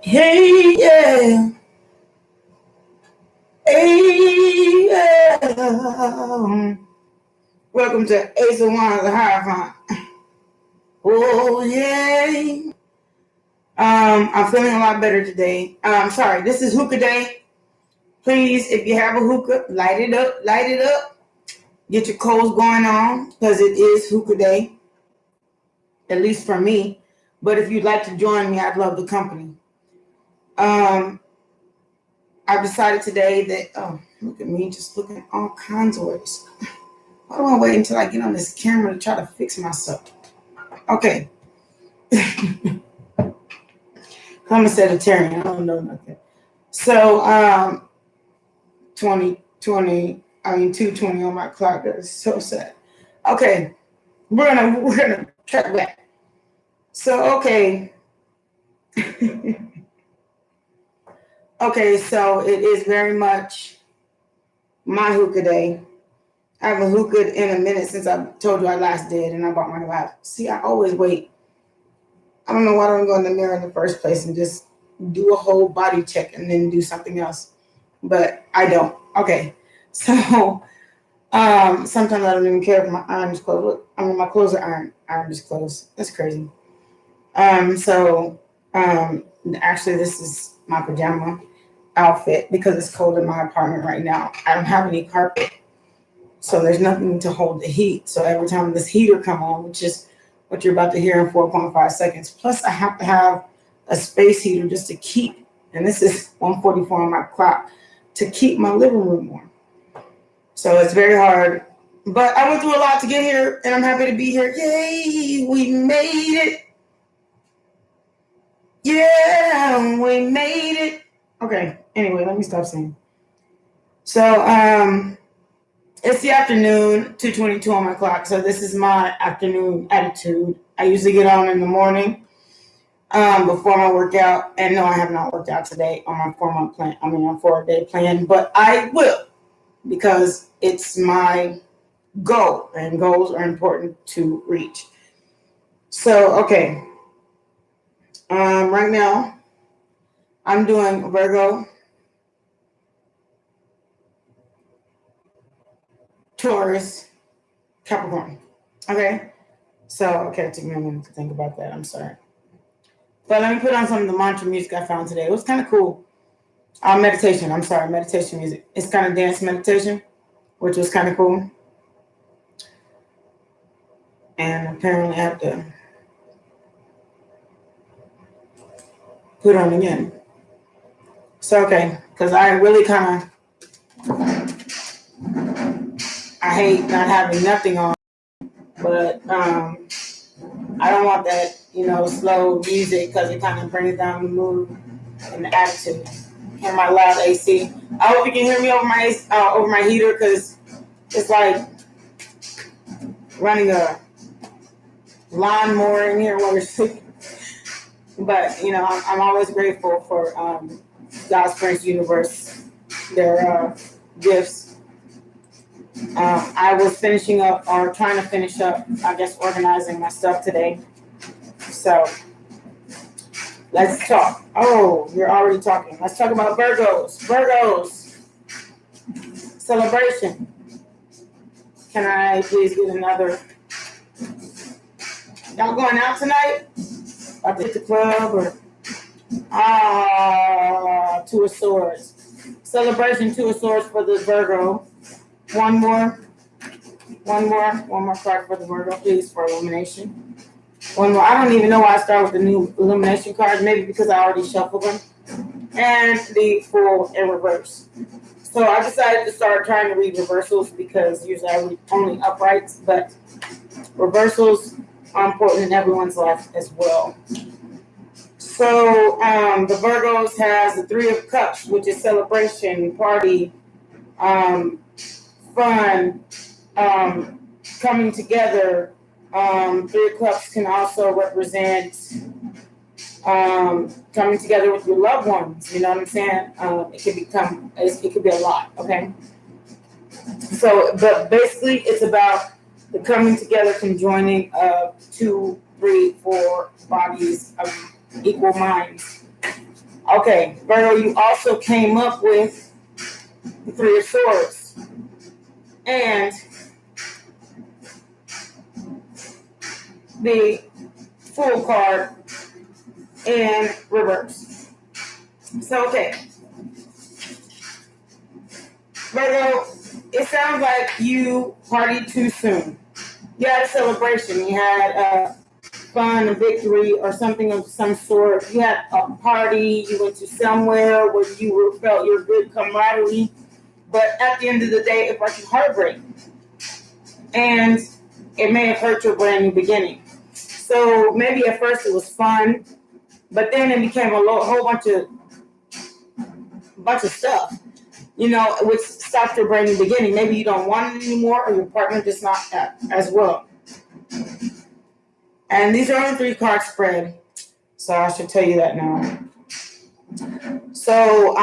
Hey, yeah. Hey, yeah. Welcome to Ace of Wands, the Hierophant. Oh, yeah. I'm feeling a lot better today. Sorry, this is hookah day. Please, if you have a hookah, light it up, Get your coals going on, because it is hookah day, at least for me. But if you'd like to join me, I'd love the company. I've decided today that, look at me, just looking all kinds of ways. Why do I wait until I get on this camera to try to fix myself? Okay. I'm a Sagittarian. I don't know nothing. So, 220 on my clock. That's so sad. Okay. We're gonna track back. So, okay. Okay, so it is very much my hookah day. I haven't hookah in a minute since I told you I last did, and I bought my glass. See, I always wait. I don't know why I don't go in the mirror in the first place and just do a whole body check and then do something else. But I don't. Okay. So sometimes I don't even care if my iron is closed. Look, I mean, my clothes are iron is closed. That's crazy. Actually, this is my pajama outfit because it's cold in my apartment right now. I don't have any carpet, so there's nothing to hold the heat. So every time this heater come on, which is what you're about to hear in 4.5 seconds, plus I have to have a space heater just to keep, and this is 1:44 on my clock, to keep my living room warm. So it's very hard, but I went through a lot to get here, and I'm happy to be here. Yay, we made it. Yeah, we made it. Okay, anyway, let me stop saying. So, it's the afternoon, 2:22 on my clock. So this is my afternoon attitude. I usually get on in the morning before my workout. And no, I have not worked out today on my 4-month plan. I mean, on 4-day plan, but I will because it's my goal, and goals are important to reach. So, okay. Right now, I'm doing Virgo, Taurus, Capricorn. Okay. So, okay, it took me a minute to think about that. I'm sorry. But let me put on some of the mantra music I found today. It was kind of cool. Meditation music. It's kind of dance meditation, which was kind of cool. And apparently I have to put on again. So, okay, because I really kind of, I hate not having nothing on, but I don't want that, slow music because it kind of brings down the mood and the attitude. And my loud AC. I hope you can hear me over my heater because it's like running a lawnmower in here while we're sleeping. But I'm always grateful for God's Prince Universe, their gifts. I was finishing up, or trying to finish up, I guess, organizing my stuff today. So let's talk. Oh, you're already talking. Let's talk about Virgos. Celebration. Can I please get another? Y'all going out tonight? About to hit the club or Two of Swords. Celebration, Two of Swords for the Virgo. One more card for the Virgo, please, for illumination. One more. I don't even know why I start with the new illumination card. Maybe because I already shuffled them. And the Fool in reverse. So I decided to start trying to read reversals because usually I read only uprights, but reversals are important in everyone's life as well. So the Virgos has the Three of Cups, which is celebration, party, fun, coming together. Three of Cups can also represent coming together with your loved ones. You know what I'm saying? It could be a lot. Okay. So, but basically, it's about the coming together, conjoining of 2, 3, 4 bodies of equal minds. Okay, Virgo, you also came up with the Three of Swords and the Fool card in reverse. So, okay, Virgo, it sounds like you partied too soon. You had a celebration. You had fun, a victory, or something of some sort. You had a party. You went to somewhere where you felt your good camaraderie. But at the end of the day, it brought you heartbreak. And it may have hurt your brand new beginning. So maybe at first it was fun, but then it became a whole bunch of stuff, which stopped your brand new beginning. Maybe you don't want it anymore, or your partner just not as well. And these are on 3 card spread, so I should tell you that now. So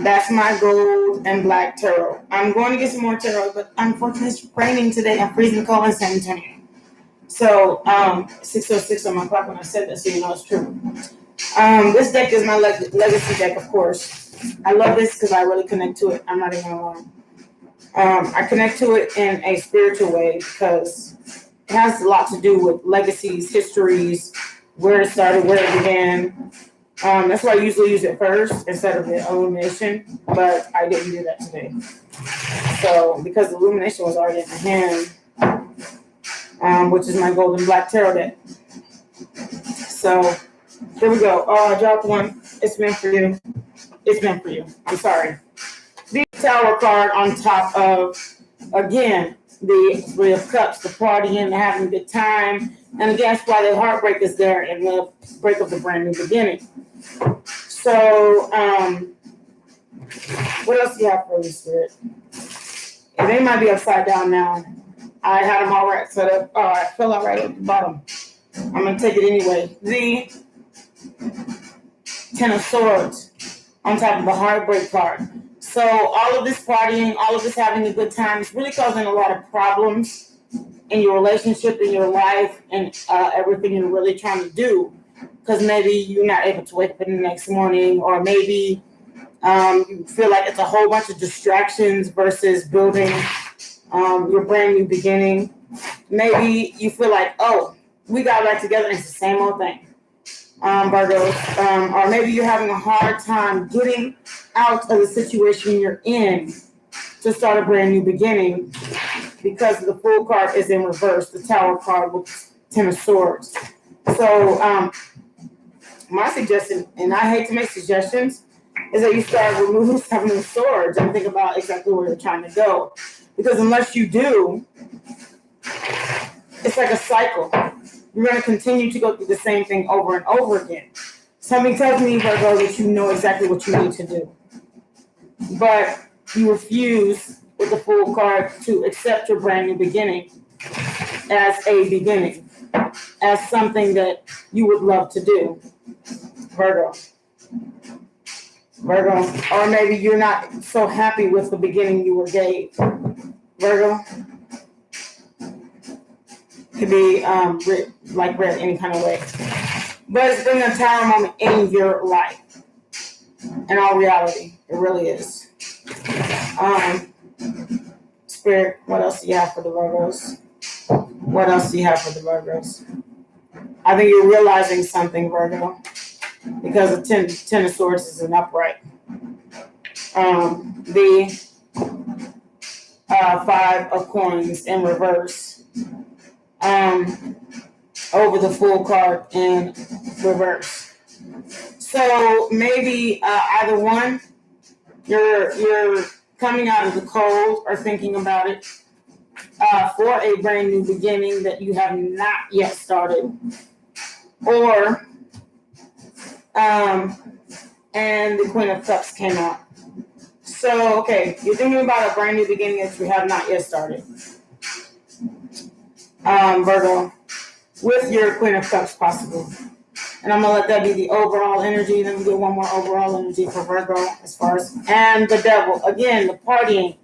that's my gold and black tarot. I'm going to get some more tarot, but unfortunately it's raining today. I'm freezing cold in San Antonio. So 6:06 on my clock when I said that, so you know it's true. This deck is my legacy deck, of course. I love this because I really connect to it. I'm not even gonna lie. I connect to it in a spiritual way because it has a lot to do with legacies, histories, where it started, where it began. That's why I usually use it first instead of the illumination, but I didn't do that today. So because the illumination was already in my hand, which is my golden black tarot deck. So here we go. Oh, I dropped one. It's meant for you. It's meant for you. I'm sorry. The Tower card on top of, again, the Three of Cups, the partying, having a good time. And again, that's why the heartbreak is there and the break of the brand new beginning. So, what else do you have for me, Spirit? And they might be upside down now. I had them all right set up. Oh, I fell out right at the bottom. I'm going to take it anyway. The Ten of Swords on top of the heartbreak card. So all of this partying, all of this having a good time is really causing a lot of problems in your relationship, in your life, and everything you're really trying to do. Because maybe you're not able to wake up in the next morning, or maybe you feel like it's a whole bunch of distractions versus building your brand new beginning. Maybe you feel like, oh, we got back together and it's the same old thing. Virgo, or maybe you're having a hard time getting out of the situation you're in to start a brand new beginning because the Fool card is in reverse, the Tower card with Ten of Swords. So my suggestion, and I hate to make suggestions, is that you start removing some of the swords and think about exactly where you're trying to go. Because unless you do, it's like a cycle. You're going to continue to go through the same thing over and over again. Something tells me, Virgo, that you know exactly what you need to do. But you refuse with the Fool card to accept your brand new beginning as a beginning, as something that you would love to do. Virgo. Or maybe you're not so happy with the beginning you were gave. Virgo. Could be read any kind of way. But it's been a Tower moment in your life. In all reality, it really is. Spirit, what else do you have for the Virgos? What else do you have for the Virgos? I think you're realizing something, Virgo, because the Ten of Swords is an upright. The Five of Coins in reverse. Over the Fool card in reverse. So maybe either one, you're coming out of the cold or thinking about it for a brand new beginning that you have not yet started, or and the Queen of Cups came out. So okay, you're thinking about a brand new beginning that you have not yet started, Virgo, with your Queen of Cups possibly. And I'm going to let that be the overall energy. Then we get one more overall energy for Virgo as far as, and the Devil. Again, the partying,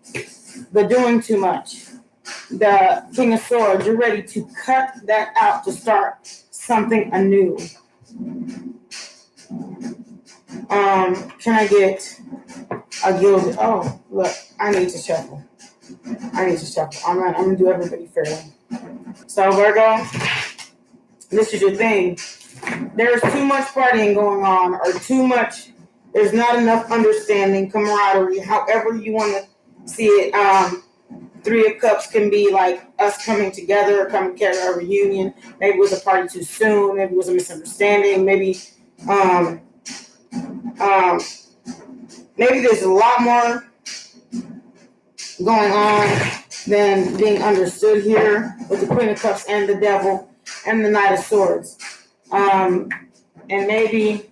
the doing too much, the King of Swords. You're ready to cut that out to start something anew. Can I get a gilded? Oh, look, I need to shuffle. I'm gonna do everybody fairly. So Virgo, this is your thing. There's too much partying going on, or there's not enough understanding, camaraderie, however you want to see it. Three of Cups can be like us coming together, a reunion. Maybe it was a party too soon. Maybe it was a misunderstanding. Maybe um, um, maybe there's a lot more going on than being understood here with the Queen of Cups and the Devil and the Knight of Swords. And maybe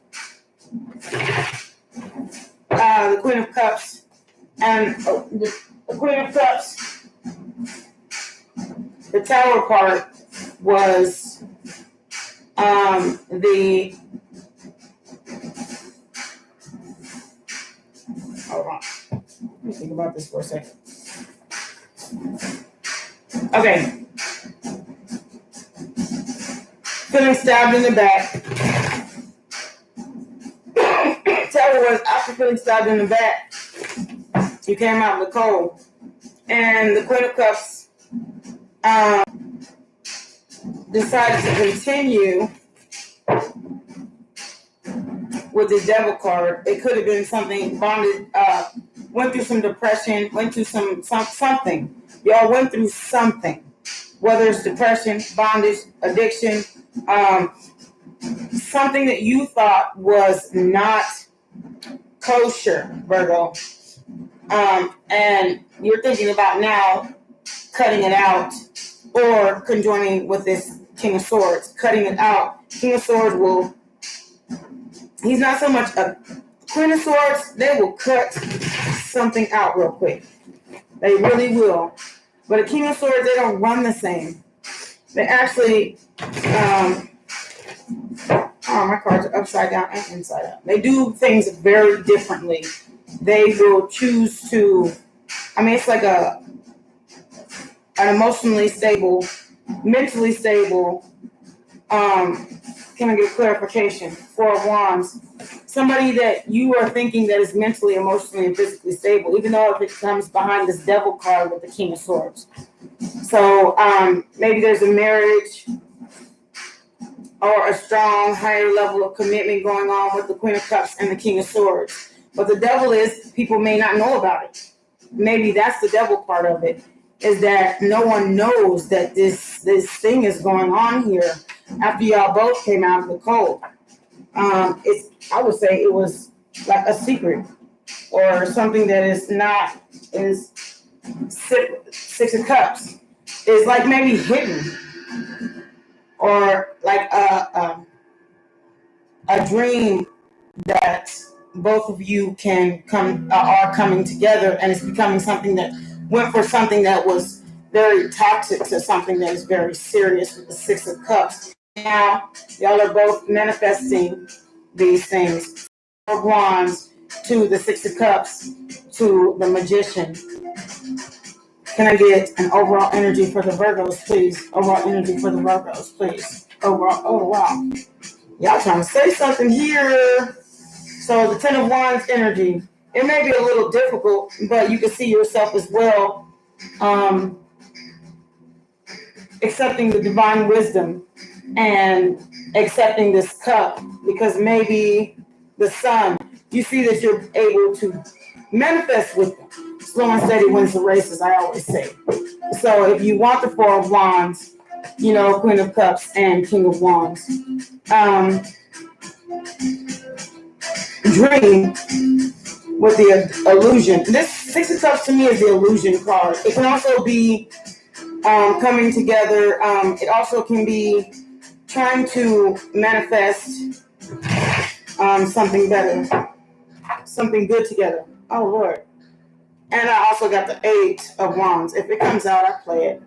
the Queen of Cups and the Queen of Cups, the Tower part was the. Hold on. Let me think about this for a second. Okay. Feeling stabbed in the back. Tower was after feeling stabbed in the back. You came out in the cold. And the Queen of Cups decided to continue with the Devil card. It could have been something bonded, went through some depression, went through something. Y'all went through something. Whether it's depression, bondage, addiction, something that you thought was not kosher, Virgo. And you're thinking about now cutting it out or conjoining with this King of Swords, cutting it out. King of Swords he's not so much a Queen of Swords, they will cut something out real quick. They really will. But a King of Swords, they don't run the same. They actually, my cards are upside down and inside out. They do things very differently. They will choose to, it's like an emotionally stable, mentally stable, can I get clarification? Four of Wands. Somebody that you are thinking that is mentally, emotionally, and physically stable, even though if it comes behind this Devil card with the King of Swords. So maybe there's a marriage or a strong, higher level of commitment going on with the Queen of Cups and the King of Swords. But the Devil is, people may not know about it. Maybe that's the Devil part of it, is that no one knows that this thing is going on here after y'all both came out of the cold. I would say it was like a secret or something that is Six of Cups. It's like maybe hidden or like a dream that both of you are coming together, and it's becoming something that went for something that was very toxic to something that is very serious with the Six of Cups. Now, y'all are both manifesting these things. Four of Wands to the Six of Cups to the Magician. Can I get an overall energy for the Virgos, please? Overall energy for the Virgos, please. Overall, oh wow. Y'all trying to say something here. So the Ten of Wands energy. It may be a little difficult, but you can see yourself as well accepting the divine wisdom and accepting this cup, because maybe the sun, you see that you're able to manifest with them. Slow and steady wins the race, as I always say. So if you want the Four of Wands, Queen of Cups and King of Wands, dream with the illusion. This Six of Cups to me is the illusion card. It can also be coming together. It also can be trying to manifest something better, something good together. Oh, Lord. And I also got the Eight of Wands. If it comes out, I play it.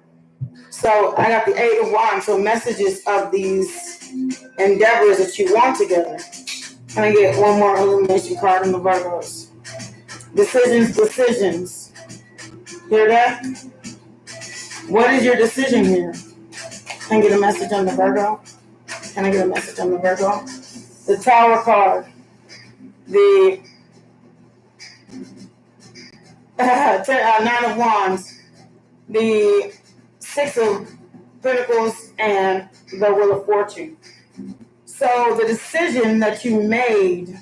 So I got the Eight of Wands. So messages of these endeavors that you want together. Can I get one more illumination card on the Virgos? Decisions. Hear that? What is your decision here? Can I get a message on the Virgo? The Tower card. the Nine of Wands, the Six of Pentacles, and the Wheel of Fortune. So the decision that you made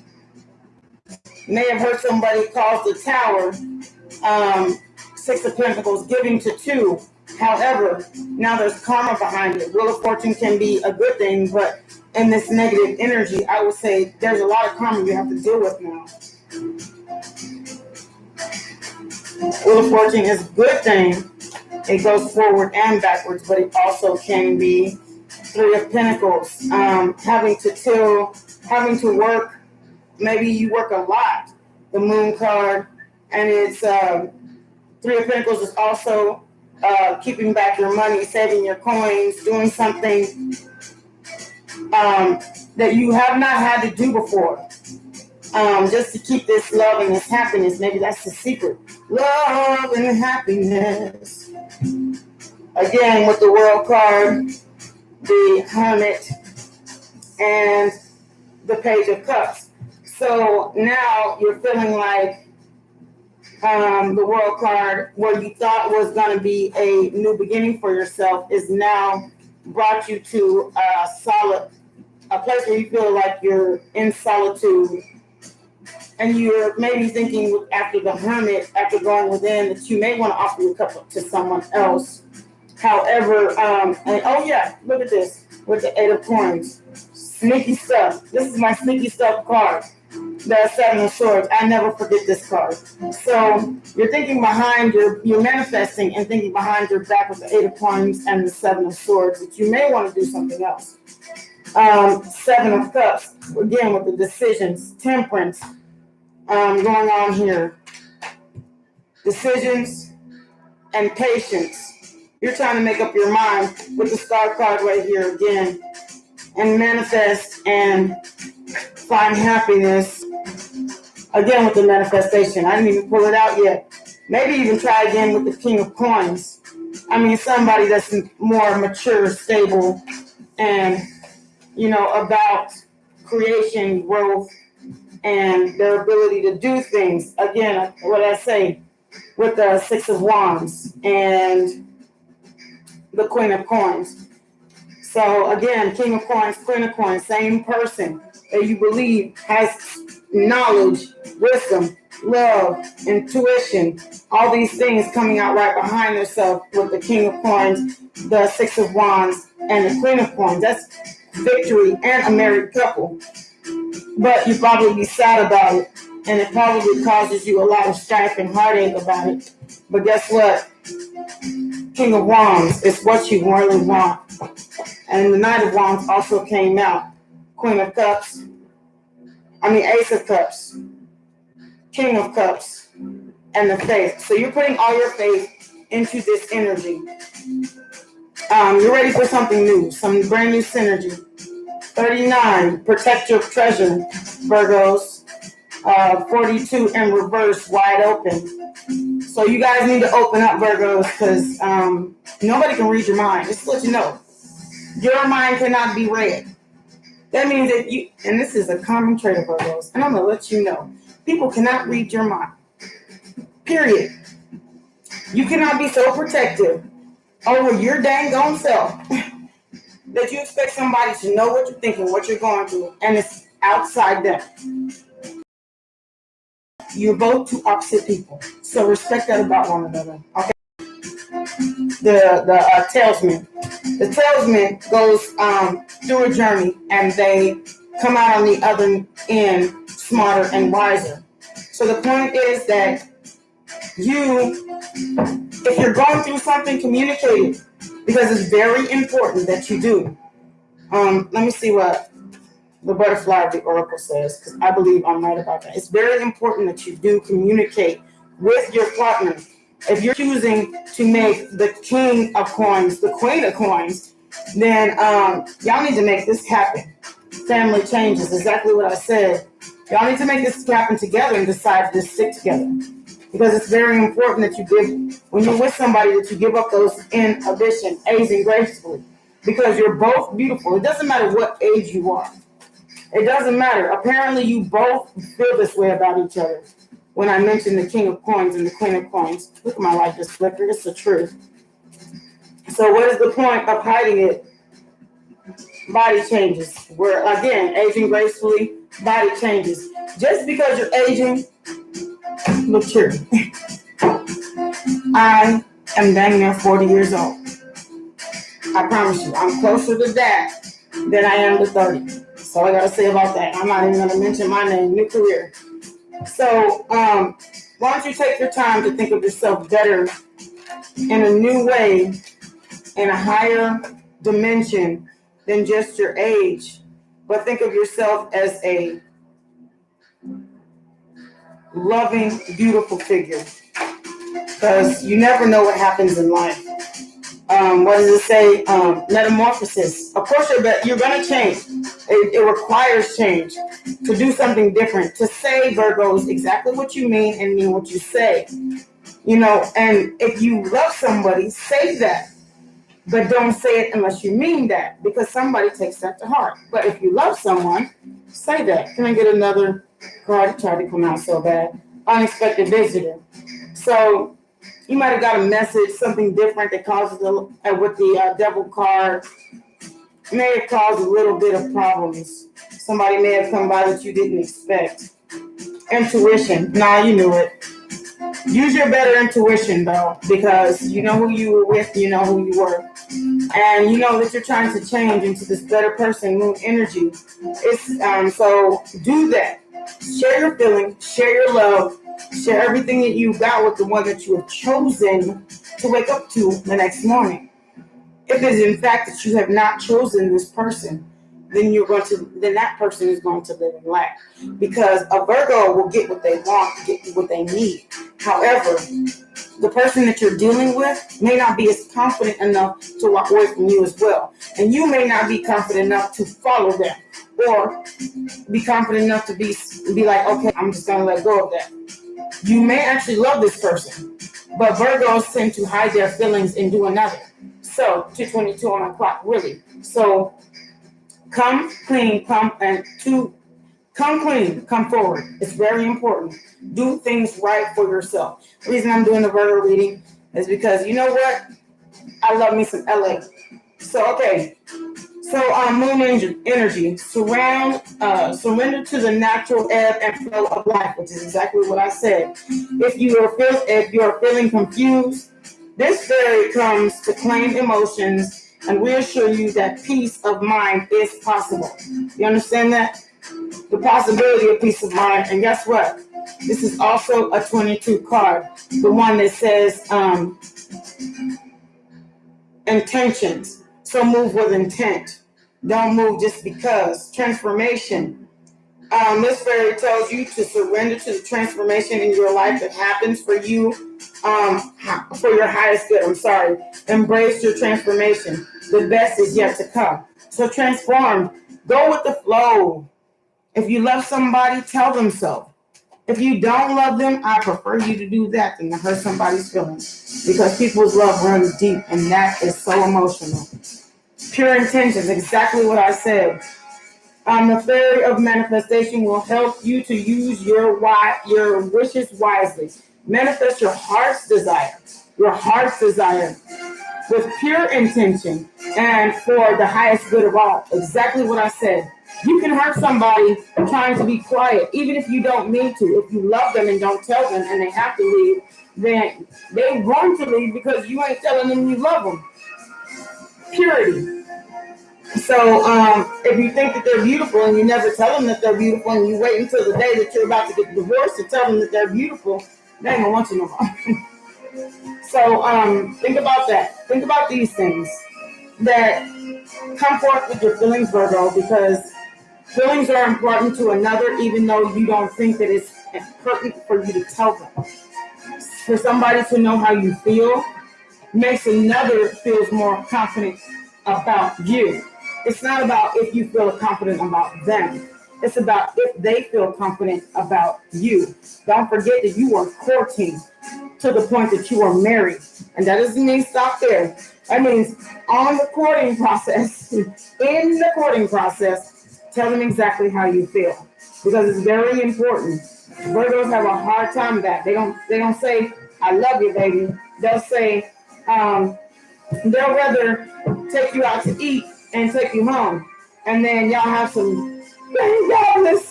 may have hurt somebody, caused the Tower, Six of Pentacles, giving to two. However, now there's karma behind it. Wheel of Fortune can be a good thing, but in this negative energy, I would say there's a lot of karma you have to deal with now. Wheel of Fortune is a good thing. It goes forward and backwards, but it also can be Three of Pentacles, having to work. Maybe you work a lot. The Moon card, and it's Three of Pentacles is also keeping back your money, saving your coins, doing something that you have not had to do before, just to keep this love and this happiness. Maybe that's the secret. Love and happiness. Again, with the World card, the Hermit, and the Page of Cups. So now you're feeling like the World card, what you thought was going to be a new beginning for yourself, is now brought you to a place where you feel like you're in solitude. And you're maybe thinking after the Hermit, after going within, that you may want to offer your cup to someone else. However, and oh yeah, look at this with the Eight of Coins. Sneaky stuff. This is my sneaky stuff card. The Seven of Swords. I never forget this card. So you're thinking behind you're manifesting and thinking behind your back with the Eight of Coins and the Seven of Swords that you may want to do something else. Seven of Cups. Again, with the decisions, temperance. Going on here, decisions and patience. You're trying to make up your mind with the Star card right here again, and manifest and find happiness. Again with the manifestation. I didn't even pull it out yet. Maybe even try again with the King of Coins. I mean, somebody that's more mature, stable, and about creation, growth, and their ability to do things. Again, what I say with the Six of Wands and the Queen of Coins. So again, King of Coins, Queen of Coins, same person that you believe has knowledge, wisdom, love, intuition, all these things coming out right behind herself with the King of Coins, the Six of Wands, and the Queen of Coins. That's victory and a married couple. But you probably be sad about it, and it probably causes you a lot of strife and heartache about it. But guess what? King of Wands is what you really want. And the Knight of Wands also came out. Ace of Cups, King of Cups, and the Faith. So you're putting all your faith into this energy. You're ready for something new, some brand new synergy. 39, protect your treasure, Virgos. 42 in reverse, wide open. So you guys need to open up, Virgos, because nobody can read your mind. Just to let you know, your mind cannot be read. That means that you, and this is a common trait of Virgos, and I'm going to let you know, people cannot read your mind. Period. You cannot be so protective over your dang own self that you expect somebody to know what you're thinking, what you're going through, and it's outside them. You're both two opposite people, so respect that about one another. Okay. The Talesman. The Talesman goes through a journey, and they come out on the other end smarter and wiser. So the point is that if you're going through something, communicate it, because it's very important that you do. Let me see what the butterfly of the oracle says, because I believe I'm right about that. It's very important that you do communicate with your partner. If you're choosing to make the King of Coins the Queen of Coins, then y'all need to make this happen. Family changes, exactly what I said. Y'all need to make this happen together and decide to stick together. Because it's very important that you give, when you're with somebody, that you give up those inhibitions, aging gracefully. Because you're both beautiful. It doesn't matter what age you are. It doesn't matter. Apparently, you both feel this way about each other. When I mentioned the King of Coins and the Queen of Coins, look at my life just flicker. It's the truth. So what is the point of hiding it? Body changes. We're, again, aging gracefully, body changes. Just because you're aging, look here. I am dang near 40 years old. I promise you, I'm closer to that than I am to 30. That's all I gotta say about that. I'm not even gonna mention my name, new career. So, why don't you take your time to think of yourself better in a new way, in a higher dimension than just your age, but think of yourself as a loving, beautiful figure. Because you never know what happens in life. What does it say? Metamorphosis. Of course, you're going to change. It requires change to do something different. To say, Virgo, is exactly what you mean and mean what you say. You know, and if you love somebody, say that. But don't say it unless you mean that, because somebody takes that to heart. But if you love someone, say that. Can I get another card? It tried to come out so bad. Unexpected visitor. So you might have got a message, something different that causes with the devil card may have caused a little bit of problems. Somebody may have come by that you didn't expect. Intuition. Nah, you knew it. Use your better intuition, though, because you know who you were with, you know who you were. And you know that you're trying to change into this better person, moon energy. So do that. Share your feelings, share your love, share everything that you got with the one that you have chosen to wake up to the next morning. If it is in fact that you have not chosen this person, then that person is going to live in lack. Because a Virgo will get what they want, get what they need. However, the person that you're dealing with may not be as confident enough to walk away from you as well. And you may not be confident enough to follow them, or be confident enough to be like, okay, I'm just going to let go of that. You may actually love this person, but Virgos tend to hide their feelings and do another. So, 222 on my clock, really. So, come clean, come clean, come forward. It's very important. Do things right for yourself. The reason I'm doing the Virgo reading is because, you know what? I love me some LA. So, okay. So, moon energy. Surrender to the natural ebb and flow of life, which is exactly what I said. If you are feeling confused, this fairy comes to claim emotions and reassure you that peace of mind is possible. You understand that? The possibility of peace of mind. And guess what? This is also a 22 card. The one that says intentions. So move with intent. Don't move just because. Transformation. This fairy tells you to surrender to the transformation in your life that happens for you, for your highest good. I'm sorry. Embrace your transformation. The best is yet to come. So transform. Go with the flow. If you love somebody, tell them so. If you don't love them, I prefer you to do that than to hurt somebody's feelings, because people's love runs deep, and that is so emotional. Pure intentions, exactly what I said. The fairy of manifestation will help you to use your wishes wisely. Manifest your heart's desire with pure intention and for the highest good of all. Exactly what I said. You can hurt somebody trying to be quiet, even if you don't mean to. If you love them and don't tell them and they have to leave, then they want to leave because you ain't telling them you love them. Purity. So if you think that they're beautiful and you never tell them that they're beautiful, and you wait until the day that you're about to get divorced to tell them that they're beautiful, they ain't gonna want you no more. So think about that. Think about these things that come forth with your feelings, Virgo, because feelings are important to another, even though you don't think that it's important for you to tell them. For somebody to know how you feel makes another feels more confident about you. It's not about if you feel confident about them. It's about if they feel confident about you. Don't forget that you are courting to the point that you are married. And that doesn't mean stop there. That means on the courting process, in the courting process, Tell them exactly how you feel, because it's very important. Virgos have a hard time with that. They don't say I love you, baby. They'll say they'll rather take you out to eat and take you home, and then y'all have some fantabulous,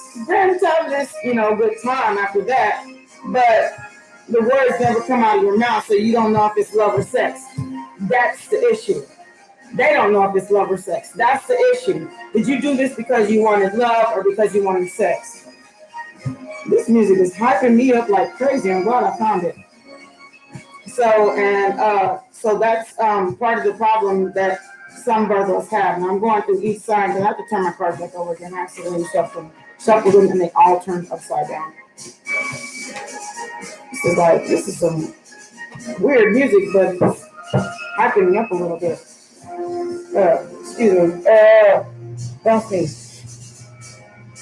good time after that. But the words never come out of your mouth, so you don't know if it's love or sex. That's the issue. They don't know if it's love or sex. That's the issue. Did you do this because you wanted love or because you wanted sex? This music is hyping me up like crazy. I'm glad I found it. So that's part of the problem that some Virgos have. And I'm going through each sign because I have to turn my cards back over again. I accidentally shuffled them and they all turned upside down. So this is some weird music, but it's hyping me up a little bit. Excuse me. Don't sneeze.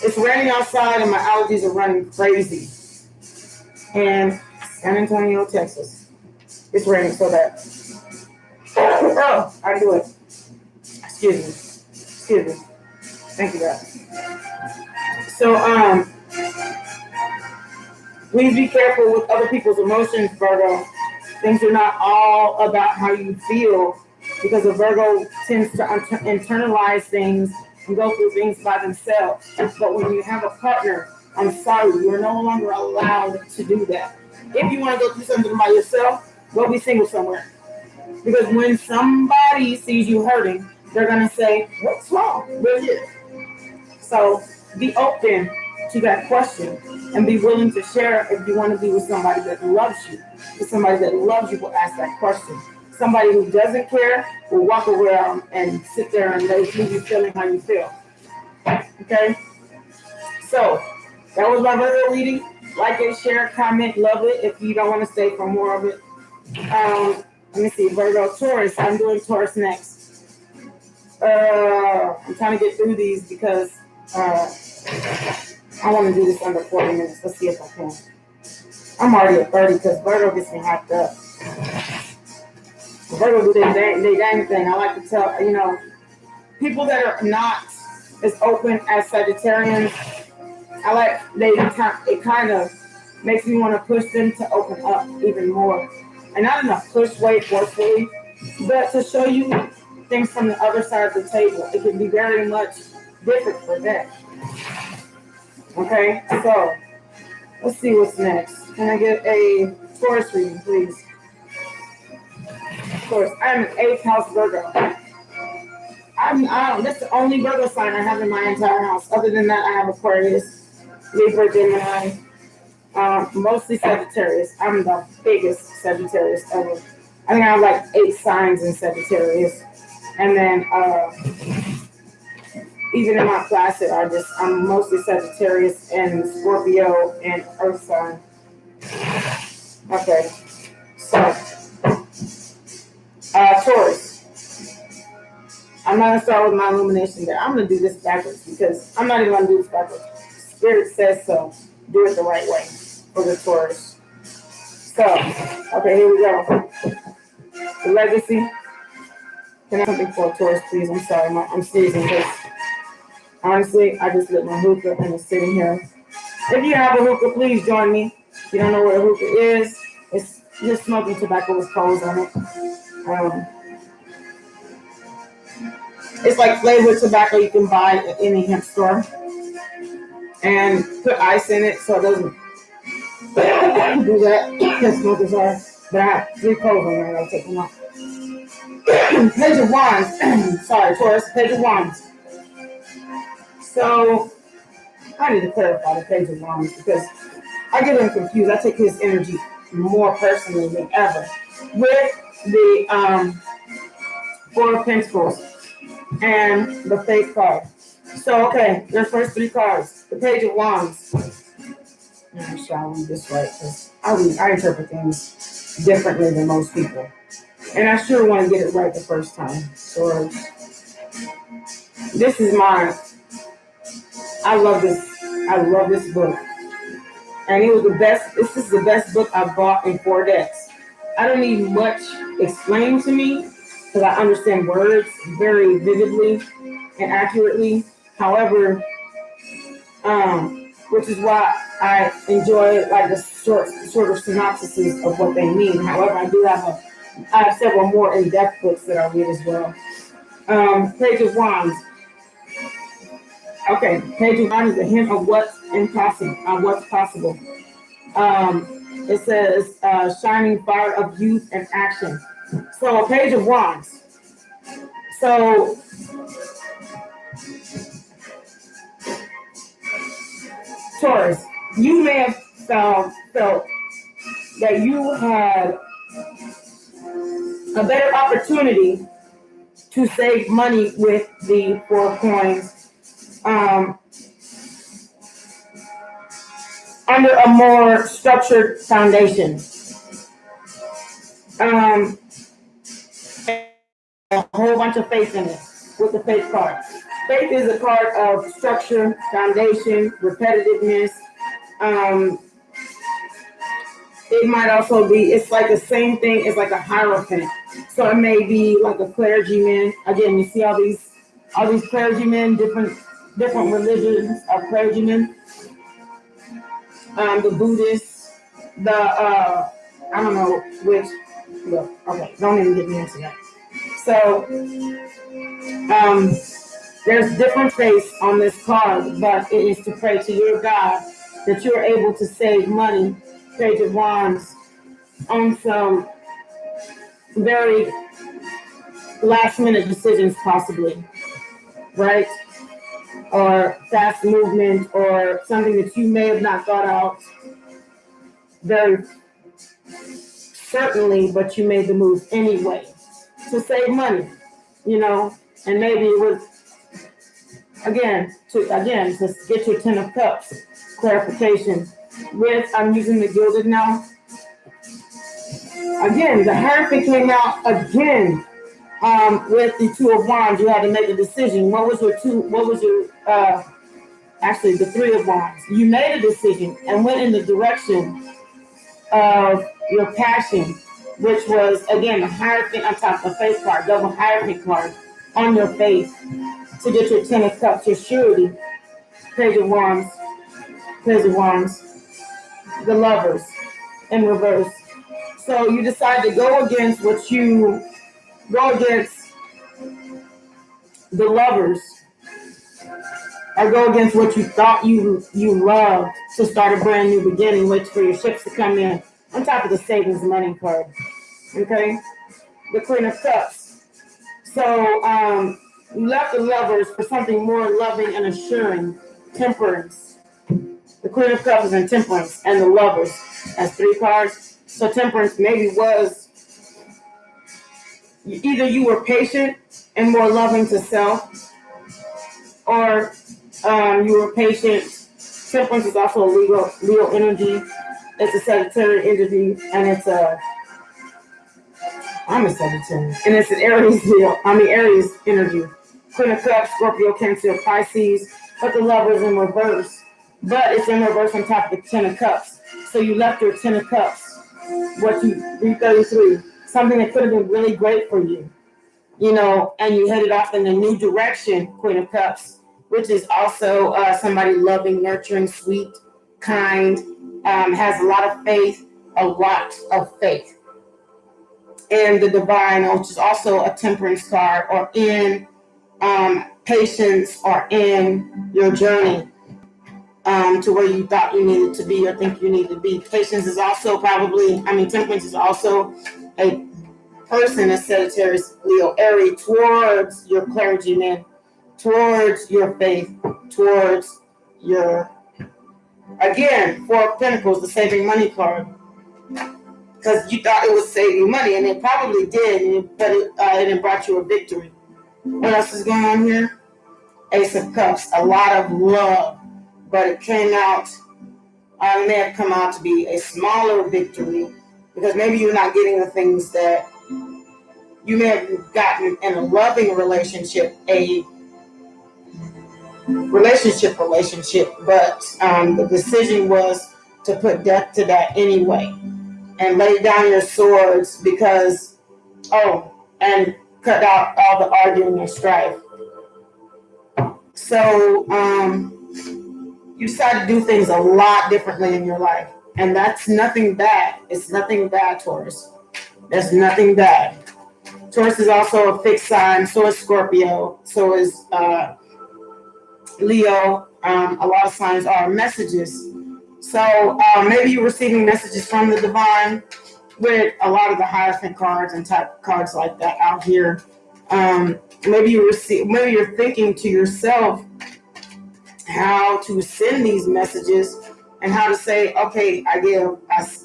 It's raining outside and my allergies are running crazy. And San Antonio, Texas. It's raining so bad. Oh, I do it. Excuse me. Thank you, guys. So, please be careful with other people's emotions, Virgo. Things are not all about how you feel, because a Virgo tends to internalize things and go through things by themselves. But when you have a partner, I'm sorry, you're no longer allowed to do that. If you want to go through something by yourself, go be single somewhere. Because when somebody sees you hurting, they're going to say, what's wrong with you? So be open to that question and be willing to share if you want to be with somebody that loves you. If somebody that loves you will ask that question. Somebody who doesn't care will walk around and sit there and leave you feeling how you feel. Okay? So that was my Virgo reading. Like it, share, comment, love it. If you don't want to stay for more of it. Let me see, Virgo, Taurus. I'm doing Taurus next. I'm trying to get through these because I want to do this under 40 minutes. Let's see if I can. I'm already at 30 because Virgo gets me hyped up. Virgo do their dang thing. I like to tell, people that are not as open as Sagittarians, it kind of makes me want to push them to open up even more. And not in a push way forcefully, but to show you things from the other side of the table. It can be very much different for them. Okay, so let's see what's next. Can I get a Taurus reading, please? Taurus, I'm an 8th house Virgo. That's the only Virgo sign I have in my entire house. Other than that, I have Aquarius, Libra, Gemini, mostly Sagittarius. I'm the biggest Sagittarius ever. I think I have like 8 signs in Sagittarius. And then even in my placid, I'm mostly Sagittarius and Scorpio and Earth sign. Okay. So, Taurus. I'm not going to start with my illumination there. I'm going to do this backwards because I'm not even going to do this backwards. Spirit says so. Do it the right way for the Taurus. So, okay, here we go. The legacy. Can I have something for a Taurus, please? I'm sorry, I'm sneezing because honestly, I just lit my hookah and it's sitting here. If you have a hookah, please join me. If you don't know what a hookah is, it's just smoking tobacco with coals on it. It's like flavored tobacco you can buy at any hemp store. And put ice in it so it doesn't do that. Because smokers are. But I have 3 coals on there. I'll take them off. Page of Wands. Sorry, Taurus. Page of Wands. So, I need to clarify the Page of Wands because I get him confused. I take his energy more personally than ever. With the 4 of Pentacles and the Faith card. So, okay, your first 3 cards. The Page of Wands. Let me shall read this right because I interpret things differently than most people. And I sure want to get it right the first time. So, this is mine. I love this book. And it was the best. This is the best book I bought in 4 decks. I don't need much explained to me because I understand words very vividly and accurately. However, which is why I enjoy like the shorter synopsises of what they mean. However, I have several more in-depth books that I read as well. Page of Wands. Okay, Page of Wands is a hint of what's impossible, what's possible. It says shining fire of youth and action. So a Page of Wands. So Taurus, you may have felt that you had a better opportunity to save money with the 4 coins under a more structured foundation. A whole bunch of faith in it with the faith card. Faith is a card of structure, foundation, repetitiveness. It might also be, it's like the same thing as like a hierophant. So it may be like a clergyman. Again, you see all these clergymen, different religions of clergymen. The Buddhists, the I don't know which. Look, okay, don't even get me into that. So there's different faiths on this card, but it is to pray to your God that you're able to save money, Page of Wands, on some very last minute decisions possibly, right? Or fast movement or something that you may have not thought out very certainly, but you made the move anyway to save money, and maybe it was to get your 10 of Cups clarification with, I'm using the gilded now. Again, the Hierophant came out again with the 2 of Wands. You had to make a decision. Actually the 3 of Wands. You made a decision and went in the direction of your passion, which was, again, the Hierophant on top of the faith card, double Hierophant card on your faith to get your 10 of Cups, your surety, Page of Wands, the Lovers in reverse. So you decide to go against the Lovers, or go against what you thought you loved to start a brand new beginning, wait for your ships to come in, on top of the savings money card. Okay? The Queen of Cups. So you left the Lovers for something more loving and assuring, Temperance. The Queen of Cups is in Temperance, and the Lovers has 3 cards. So Temperance maybe was either you were patient and more loving to self, or you were patient. Temperance is also a Leo energy. It's a Sagittarius energy, and I'm a Sagittarius, and it's an Aries energy. Queen of Cups, Scorpio, Cancer, Pisces, but the Lovers in reverse. But it's in reverse on top of the 10 of Cups. So you left your 10 of Cups, 333, something that could have been really great for you, and you headed off in a new direction, Queen of Cups, which is also somebody loving, nurturing, sweet, kind, has a lot of faith, and the Divine, which is also a Temperance card, or in patience, or in your journey to where you thought you needed to be or think you need to be. Patience is also Temperance is also a person, a Sagittarius, Leo, Aries, towards your clergyman, towards your faith, towards your, again, 4 of Pentacles, the saving money card. Because you thought it was saving money, and it probably did, but it brought you a victory. What else is going on here? Ace of Cups, a lot of love, but it may have come out to be a smaller victory, because maybe you're not getting the things that you may have gotten in a loving relationship, a relationship, but the decision was to put death to that anyway, and lay down your swords and cut out all the arguing and strife. So You decide to do things a lot differently in your life. And that's nothing bad. It's nothing bad, Taurus. That's nothing bad. Taurus is also a fixed sign. So is Scorpio. So is Leo. A lot of signs are messages. So maybe you're receiving messages from the divine with a lot of the Hierophant cards and type cards like that out here. Maybe you're thinking to yourself how to send these messages and how to say, okay,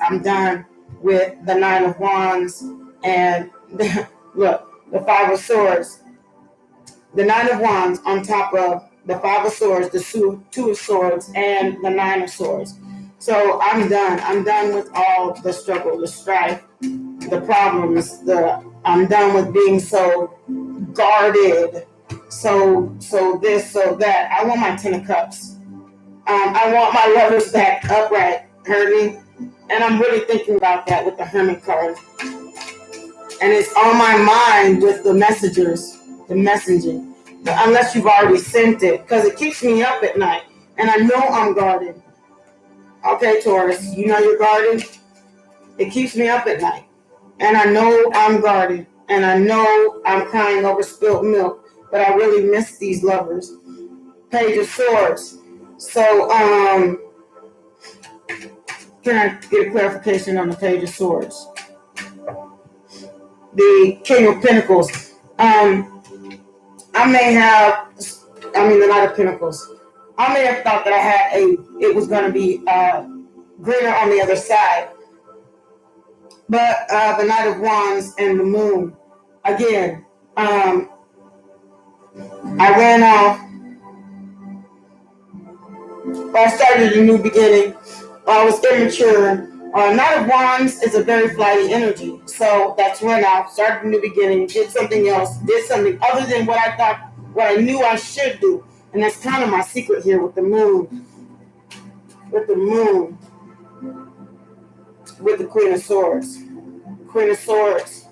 I'm done with the Nine of Wands and look, the Five of Swords. The Nine of Wands on top of the Five of Swords, the Two of Swords, and the Nine of Swords. So I'm done. I'm done with all the struggle, the strife, the problems. I'm done with being so guarded, so this, so that. I want my Ten of Cups. I want my lovers back upright. Heard me? And I'm really thinking about that with the Hermit card. And it's on my mind with the messengers, the messaging. Unless you've already sent it, because it keeps me up at night. And I know I'm guarded. Okay, Taurus, you know you're guarded? It keeps me up at night. And I know I'm guarded. And I know I'm crying over spilled milk. But I really miss these lovers. Page of Swords. So, can I get a clarification on the Page of Swords? The King of Pentacles. The Knight of Pentacles. I may have thought that it was going to be greener on the other side. But the Knight of Wands and the Moon, again, I ran off. I started a new beginning. I was immature. Knight of Wands is a very flighty energy. So that's run off, started a new beginning, did something else, did something other than what I knew I should do. And that's kind of my secret here with the Moon. With the Moon. With the Queen of Swords. Queen of Swords.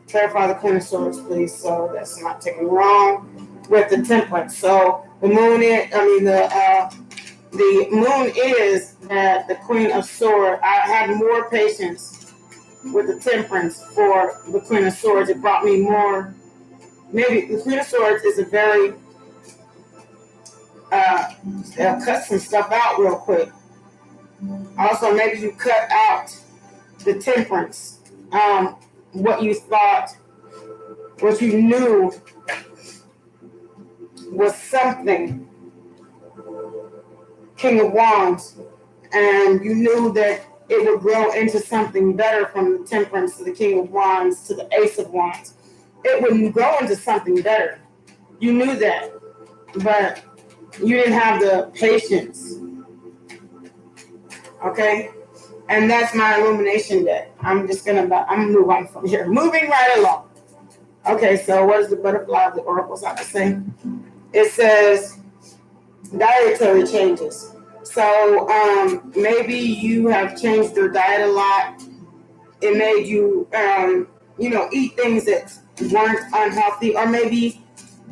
Clarify the Queen of Swords, please, so that's not taken wrong. With the Temperance. So the Moon the Moon is that the Queen of Swords. I had more patience with the Temperance for the Queen of Swords. It brought me more. Maybe the Queen of Swords is a very they'll cut some stuff out real quick. Also, maybe you cut out the Temperance. What you thought, what you knew was something. King of Wands, and you knew that it would grow into something better from the Temperance to the King of Wands to the Ace of Wands. It would grow into something better. You knew that, but you didn't have the patience. Okay? And that's my illumination deck. I'm move on from here. Moving right along. Okay, so what does the butterfly of the oracles have to say? It says dietary changes. So maybe you have changed your diet a lot. It made you, eat things that weren't unhealthy, or maybe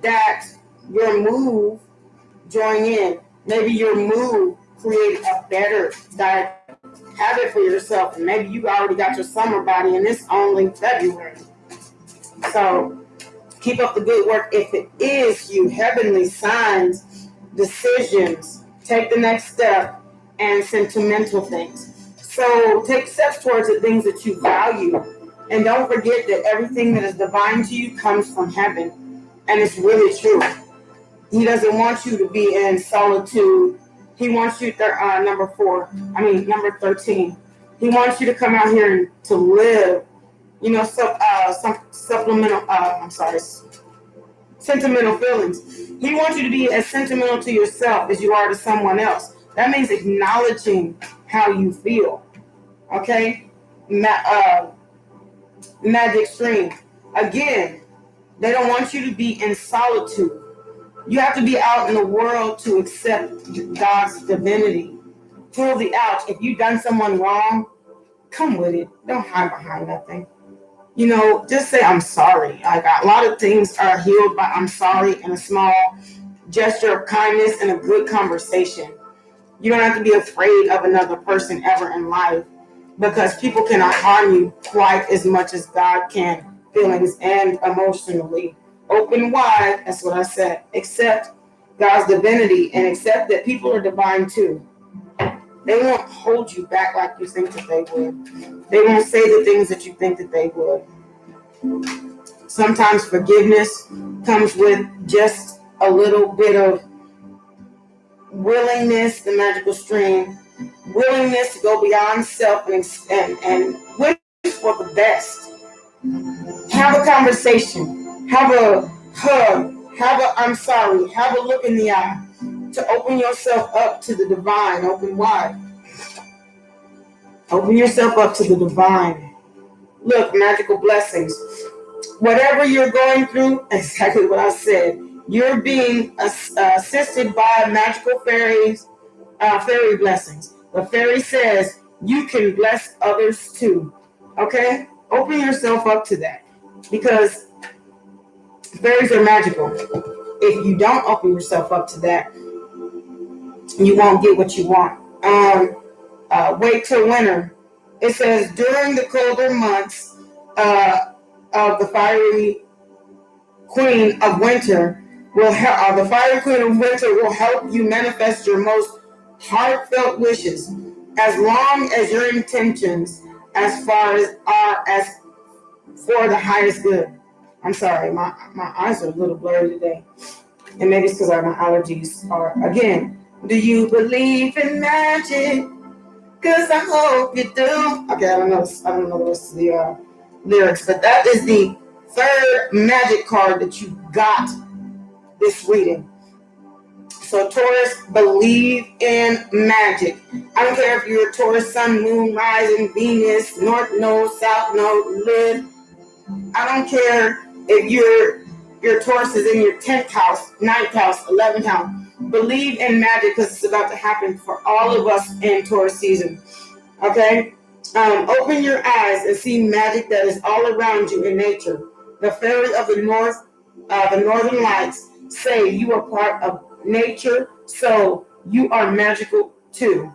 that your move join in. Maybe your move created a better diet habit for yourself, and maybe you already got your summer body, and it's only February. So keep up the good work. If it is you, heavenly signs, decisions, take the next step, and sentimental things. So take steps towards the things that you value. And don't forget that everything that is divine to you comes from heaven. And it's really true. He doesn't want you to be in solitude. He wants you, number 13. He wants you to come out here and to live, sentimental feelings. He wants you to be as sentimental to yourself as you are to someone else. That means acknowledging how you feel. Okay? Magic Stream. Again, they don't want you to be in solitude. You have to be out in the world to accept God's divinity. Pull the ouch. If you've done someone wrong, come with it. Don't hide behind nothing. Just say, I'm sorry. A lot of things are healed by I'm sorry and a small gesture of kindness and a good conversation. You don't have to be afraid of another person ever in life, because people cannot harm you quite as much as God can, feelings and emotionally. Open wide, that's what I said. Accept God's divinity and accept that people are divine too. They won't hold you back like you think that they would. They won't say the things that you think that they would. Sometimes forgiveness comes with just a little bit of willingness, the magical stream, willingness to go beyond self and wish for the best. Have a conversation, have a hug, have a I'm sorry, have a look in the eye, to open yourself up to the divine. Open wide. Open yourself up to the divine. Look, magical blessings. Whatever you're going through, exactly what I said, you're being assisted by magical fairies, fairy blessings. The fairy says you can bless others too. Okay? Open yourself up to that, because fairies are magical. If you don't open yourself up to that, you won't get what you want. Wait till winter. It says during the colder months of the fiery queen of winter the fiery queen of winter will help you manifest your most heartfelt wishes, as long as your intentions as far as are as for the highest good. I'm sorry, my eyes are a little blurry today, and maybe it's because my allergies are again. Do you believe in magic? Cause I hope you do. Okay, I don't know the rest of the lyrics, but that is the third magic card that you got this reading. So Taurus, believe in magic. I don't care if you're a Taurus, Sun, Moon, Rising, Venus, North Node, South Node, Lid. I don't care if your Taurus is in your 10th house, 9th house, 11th house. Believe in magic, because it's about to happen for all of us in Taurus season. Okay? Open your eyes and see magic that is all around you in nature. The fairy of the north, the northern lights, say you are part of nature, so you are magical too.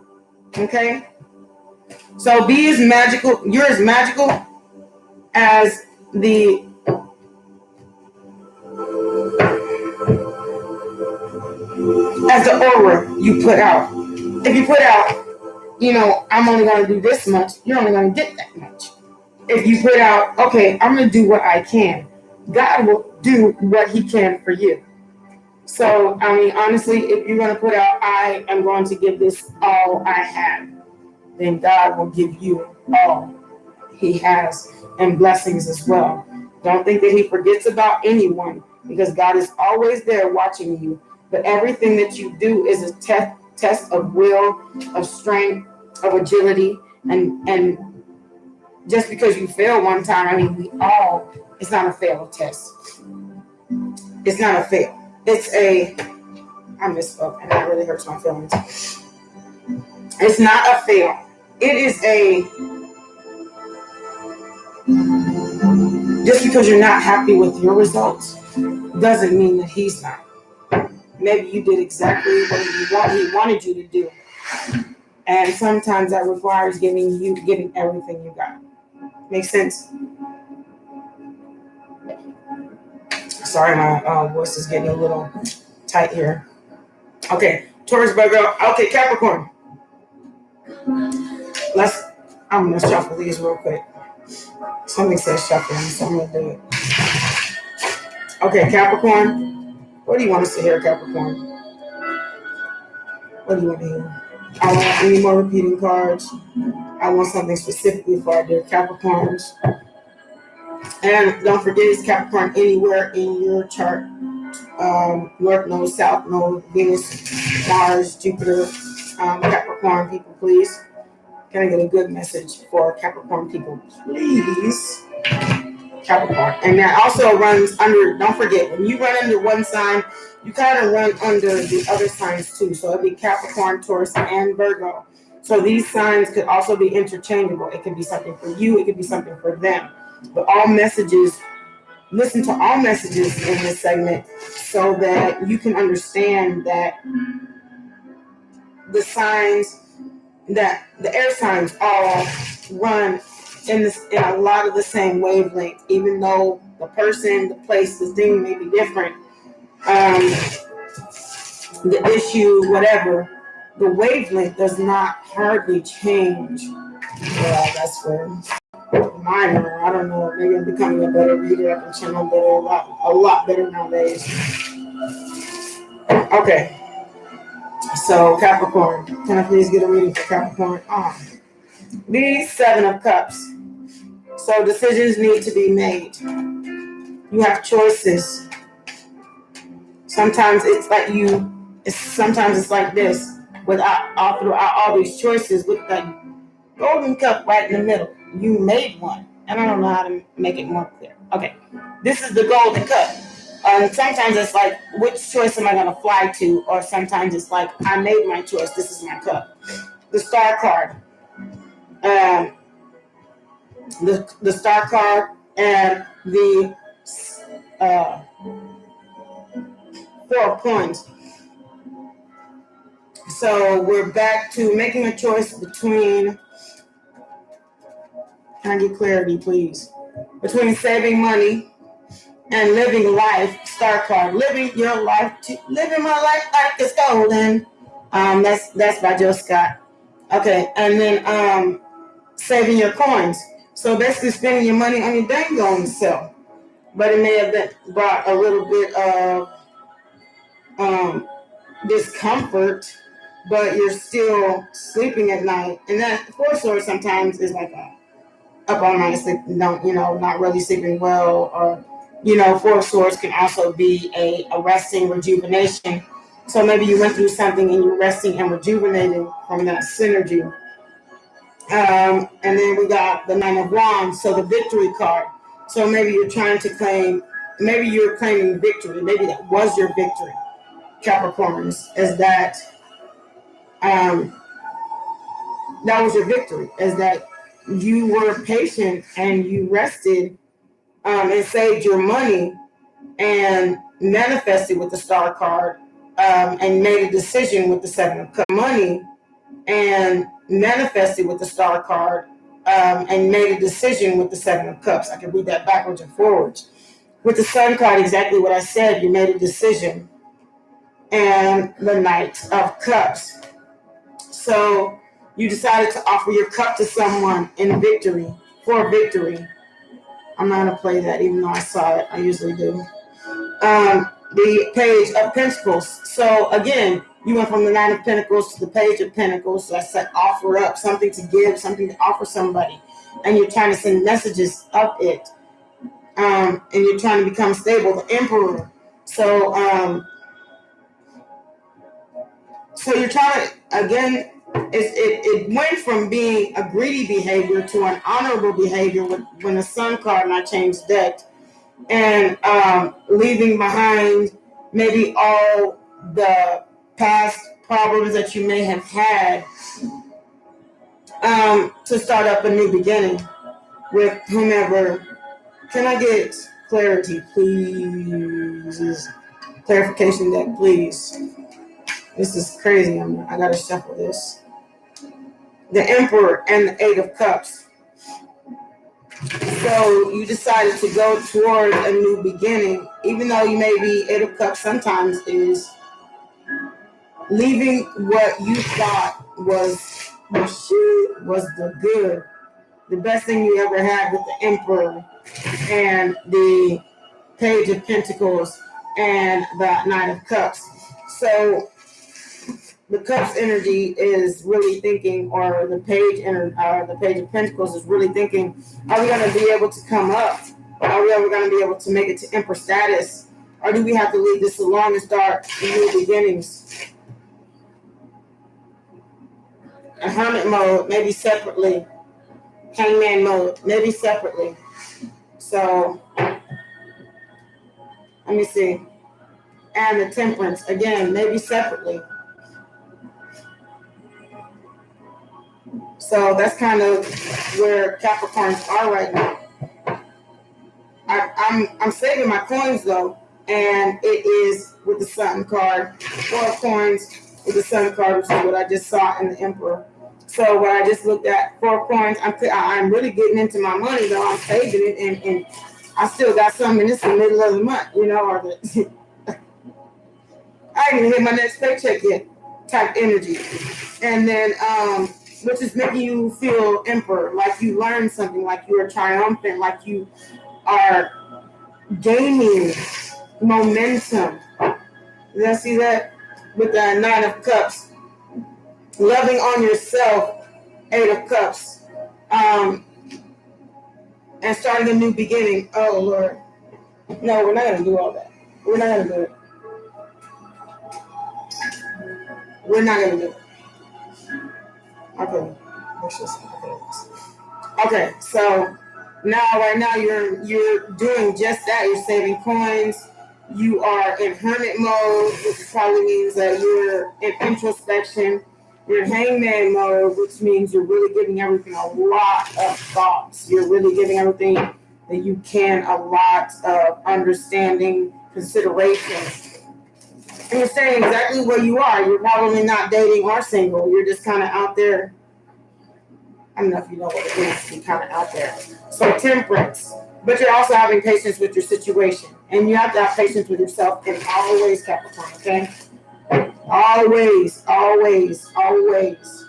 Okay? So be as magical, you're as magical as the aura you put out. If you put out, I'm only going to do this much, you're only going to get that much. If you put out, okay, I'm going to do what I can, God will do what he can for you. So, honestly, if you're going to put out, I am going to give this all I have, then God will give you all he has, and blessings as well. Don't think that he forgets about anyone, because God is always there watching you. But everything that you do is a test of will, of strength, of agility, and just because you fail one time, it's not a fail test. It's not a fail. I misspoke, and that really hurts my feelings. It's not a fail. It is just because you're not happy with your results doesn't mean that he's not. Maybe you did exactly what he wanted you to do. And sometimes that requires giving everything you got. Makes sense? Sorry, my voice is getting a little tight here. Okay, Taurus, Virgo. Okay, Capricorn. I'm gonna shuffle these real quick. Something says shuffling, so I'm gonna do it. Okay, Capricorn. What do you want us to hear, Capricorn? What do you want to hear? I don't want any more repeating cards. I want something specifically for our dear Capricorns. And don't forget, it's Capricorn anywhere in your chart. North Node, South Node, Venus, Mars, Jupiter, Capricorn people, please. Can I get a good message for Capricorn people, please? Capricorn. And that also runs under, don't forget, when you run under one sign, you kind of run under the other signs too. So it'd be Capricorn, Taurus, and Virgo. So these signs could also be interchangeable. It could be something for you, it could be something for them. But listen to all messages in this segment so that you can understand that the signs that the air signs all run in a lot of the same wavelength, even though the person, the place, the thing may be different. The issue, whatever, the wavelength does not hardly change. Yeah, that's for minor. I don't know. Maybe I'm becoming a better reader. I can channel better, a lot better nowadays. Okay. So Capricorn, can I please get a reading for Capricorn? The Seven of Cups. So decisions need to be made. You have choices. Sometimes it's like sometimes it's like this. Throughout all these choices, with that golden cup right in the middle, you made one. And I don't know how to make it more clear. Okay, this is the golden cup. Sometimes it's like, which choice am I going to fly to? Or sometimes it's like, I made my choice. This is my cup. The Star card. The Star card and the Four of Coins. So we're back to making a choice between, can I get clarity, please? Between saving money and living life. Star card, living your life, living my life like it's golden. That's by Joe Scott. Okay, and then saving your coins. So basically spending your money on your dang on self. But it may have brought a little bit of discomfort, but you're still sleeping at night. And that Four Swords sometimes is like up all night sleep, not really sleeping well, or Four Swords can also be a resting rejuvenation. So maybe you went through something and you're resting and rejuvenating from that synergy. And then we got the Nine of Wands, so the victory card. So maybe you're maybe you're claiming victory. Maybe that was your victory, Capricorns, is that that was your victory, is that you were patient and you rested and saved your money and manifested with the Star card and made a decision with the Seven of Cups. Money and manifested with the Star card and made a decision with the Seven of Cups. I can read that backwards and forwards. With the Sun card, exactly what I said. You made a decision. And the Knight of Cups. So you decided to offer your cup to someone in victory, for victory. I'm not going to play that, even though I saw it. I usually do. The Page of Pentacles. So again, you went from the Nine of Pentacles to the Page of Pentacles. So I said offer up, something to give, something to offer somebody. And you're trying to send messages of it. And you're trying to become stable. The Emperor. So you're trying to, again, it went from being a greedy behavior to an honorable behavior when the Sun card, and I changed deck, and leaving behind maybe all the past problems that you may have had to start up a new beginning with whomever. Can I get clarity, please? Clarification deck, please. This is crazy. I gotta shuffle this. The Emperor and the Eight of Cups. So you decided to go toward a new beginning, even though you may be Eight of Cups sometimes is leaving what you thought was the good, the best thing you ever had with the Emperor and the Page of Pentacles and the Nine of Cups. So the Cups energy is really thinking, or the Page of Pentacles is really thinking, are we going to be able to come up? Are we ever going to be able to make it to Emperor status? Or do we have to leave this alone and start new beginnings? A Hermit mode, maybe separately. Hangman mode, maybe separately. So, let me see. And the Temperance, again, maybe separately. So that's kind of where Capricorns are right now. I'm saving my coins though, and it is with the Sun card, 4 coins, with the Sun card, which is what I just saw in the Emperor. So when I just looked at 4 coins, I'm really getting into my money, though. I'm saving it, and I still got some, and it's the middle of the month, or I ain't even hit my next paycheck yet, type energy. And then, which is making you feel Emperor, like you learned something, like you are triumphant, like you are gaining momentum. Did I see that? With the 9 of Cups. Loving on yourself, 8 of Cups. And starting a new beginning. Oh, Lord. No, we're not going to do all that. We're not going to do it. We're not going to do it. Okay. Okay, so right now you're doing just that. You're saving coins. You are in hermit mode, which probably means that you're in introspection. You're in hangman mode, which means you're really giving everything a lot of thoughts. You're really giving everything that you can a lot of understanding, consideration. And you're staying exactly where you are. You're probably not dating or single. You're just kind of out there. I don't know if you know what it is to be kind of out there. So temperance. But you're also having patience with your situation. And you have to have patience with yourself in all ways, Capricorn, okay? Always, always, always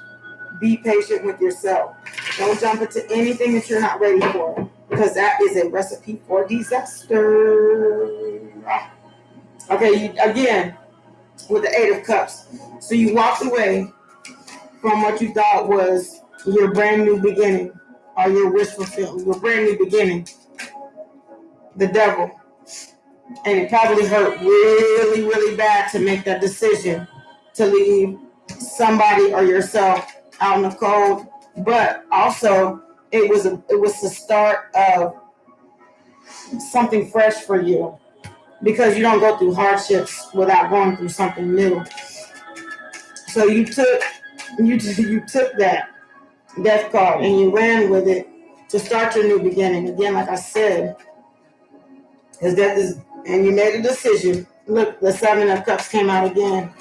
be patient with yourself. Don't jump into anything that you're not ready for, because that is a recipe for disaster. Okay, again, with the 8 of Cups. So you walked away from what you thought was your brand new beginning, or your wish fulfillment, your brand new beginning. The devil. And it probably hurt really, really bad to make that decision to leave somebody or yourself out in the cold. But also, it was the start of something fresh for you, because you don't go through hardships without going through something new. So you took that death card and you ran with it to start your new beginning. Again, like I said, his death is, and you made a decision. Look, the 7 of Cups came out again.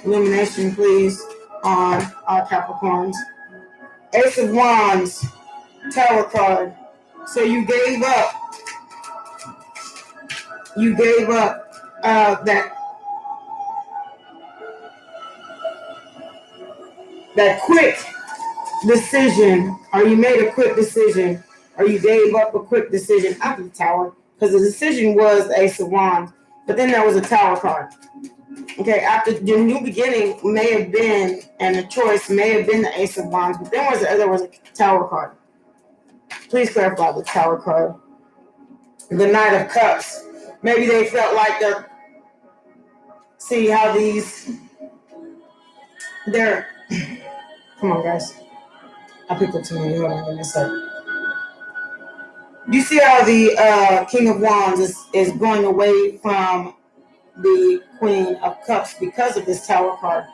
Illumination, please, on our Capricorns. Ace of Wands, Tower card. So you gave up. You gave up that quick decision, or you made a quick decision, or you gave up a quick decision after the Tower, because the decision was the Ace of Wands, but then there was a Tower card. Okay, after your new beginning may have been, and the choice may have been the Ace of Wands, but then there was a Tower card. Please clarify the Tower card. The Knight of Cups. Maybe they felt like see how they're, come on guys. I picked up too many. Hold on, give me a sec. You see how the King of Wands is going away from the Queen of Cups because of this Tower card.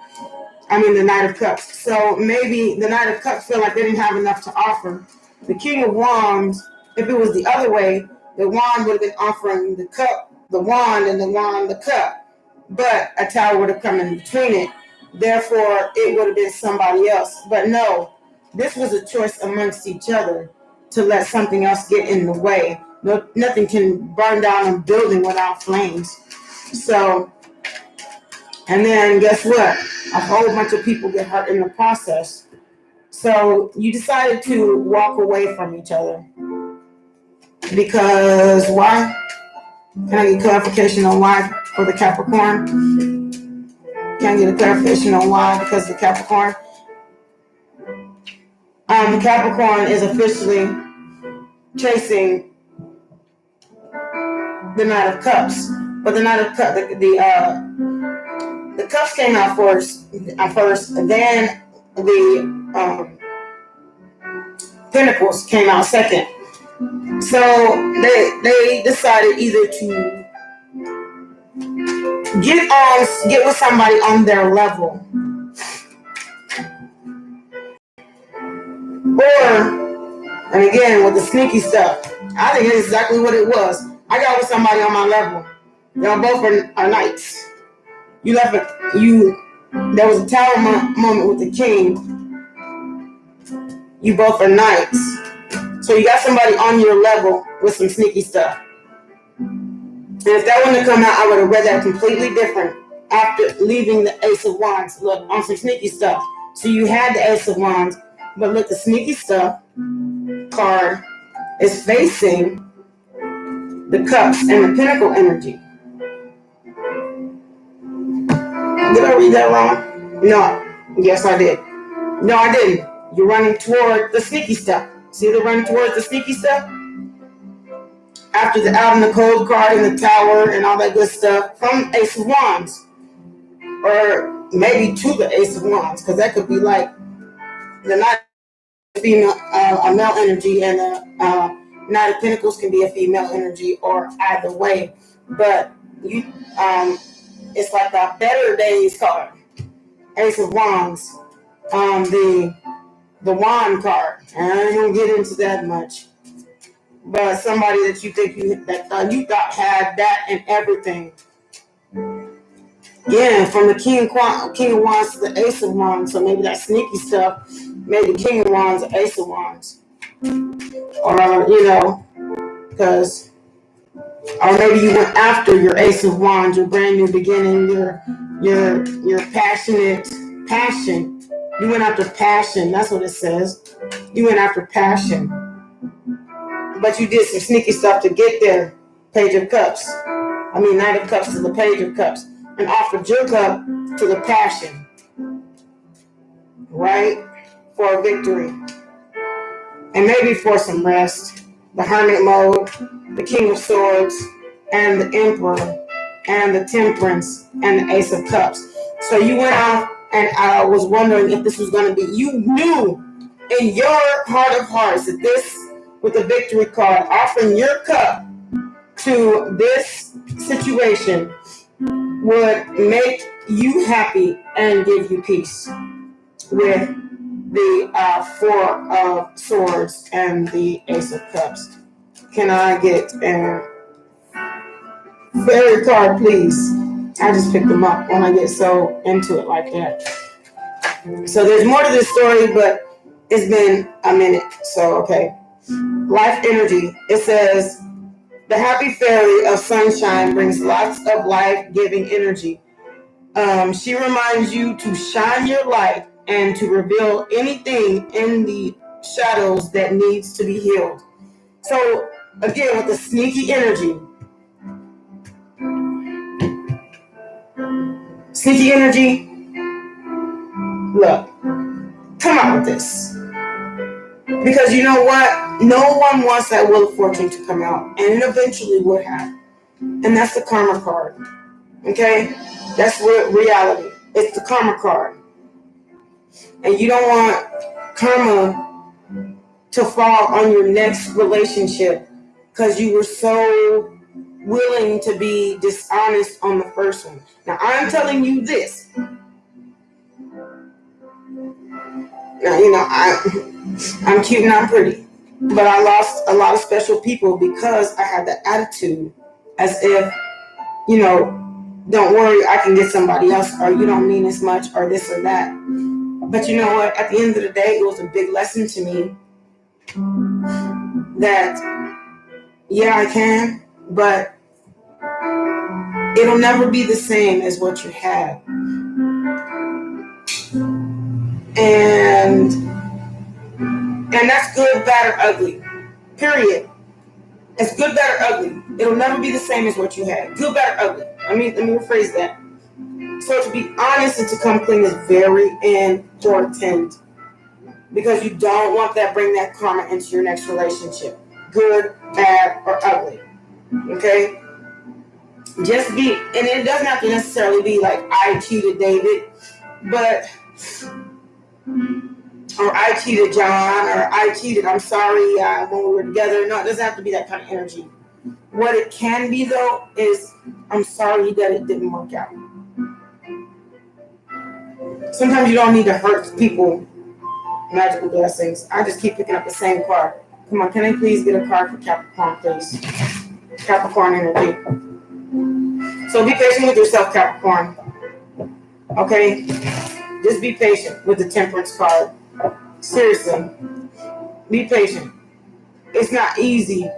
I mean, the Knight of Cups. So maybe the Knight of Cups feel like they didn't have enough to offer. The King of Wands, if it was the other way, the wand would have been offering the cup, the wand, and the wand, the cup. But a Tower would have come in between it. Therefore, it would have been somebody else. But no, this was a choice amongst each other to let something else get in the way. No, nothing can burn down a building without flames. So, and then guess what? A whole bunch of people get hurt in the process. So you decided to walk away from each other. Because why? Can I get clarification on why for the Capricorn? Can I get a clarification on why? Because the Capricorn? The Capricorn is officially chasing the Knight of Cups. But the Knight of Cups, the Cups came out first, and then the Pentacles came out second. So they decided either to get with somebody on their level, or, and again with the sneaky stuff, I think it's exactly what it was. I got with somebody on my level. Y'all both are knights. You left it. You there was a tower moment with the king. You both are knights. So you got somebody on your level with some sneaky stuff. And if that wouldn't have come out, I would have read that completely different after leaving the Ace of Wands. Look, on some sneaky stuff. So you had the Ace of Wands, but look, the sneaky stuff card is facing the Cups and the Pinnacle energy. Did I read that wrong? No. Yes, I did. No, I didn't. You're running toward the sneaky stuff. See, they're running towards the sneaky stuff? After the out in the cold card and the tower and all that good stuff from Ace of Wands. Or maybe to the Ace of Wands, because that could be like the Knight of female, a male energy, and the Knight of Pentacles can be a female energy, or either way. But you, it's like a better days card. Ace of Wands, the Wand card. I ain't gonna get into that much. But somebody that you think you thought had that and everything. Yeah, from the King of Wands to the Ace of Wands. So maybe that sneaky stuff, maybe King of Wands or Ace of Wands. Or, because, or maybe you went after your Ace of Wands, your brand new beginning, your passion. You went after passion. That's what it says. You went after passion. But you did some sneaky stuff to get there. Page of Cups. Knight of Cups to the Page of Cups. And offered your cup to the passion. Right? For a victory. And maybe for some rest. The Hermit mode, the King of Swords, and the Emperor, and the Temperance, and the Ace of Cups. So you went off, and I was wondering if this was going to be, you knew in your heart of hearts that this, with the victory card, offering your cup to this situation would make you happy and give you peace with the Four of Swords and the Ace of Cups. Can I get a fairy card, please? I just picked them up when I get so into it like that. So there's more to this story, but it's been a minute. So, okay. Life energy. It says, the happy fairy of sunshine brings lots of life-giving energy. She reminds you to shine your light and to reveal anything in the shadows that needs to be healed. So, again, with the sneaky energy. Sneaky energy, look, come out with this. Because you know what? No one wants that Wheel of Fortune to come out. And it eventually would have. And that's the Karma card. Okay? That's reality. It's the Karma card. And you don't want karma to fall on your next relationship because you were so willing to be dishonest on the first one. Now, I'm telling you this. Now, I'm cute and I'm pretty. But I lost a lot of special people because I had that attitude as if, don't worry, I can get somebody else, or you don't mean as much, or this or that. But you know what? At the end of the day, it was a big lesson to me that, yeah, I can, but it'll never be the same as what you had. And that's good, bad, or ugly. Period. It's good, bad, or ugly. It'll never be the same as what you had. Good, bad, or ugly. Let me rephrase that. So to be honest and to come clean is very important. Because you don't want that, bring that karma into your next relationship. Good, bad, or ugly. Okay? Just be, and it doesn't have to necessarily be like I cheated David, but, or I cheated John, or I cheated, I'm sorry, when we were together. No, it doesn't have to be that kind of energy. What it can be, though, is I'm sorry that it didn't work out. Sometimes you don't need to hurt people. Magical blessings. I just keep picking up the same card. Come on, can I please get a card for Capricorn, please? Capricorn energy. So be patient with yourself, Capricorn. Okay? Just be patient with the Temperance card. Seriously, be patient. It's not easy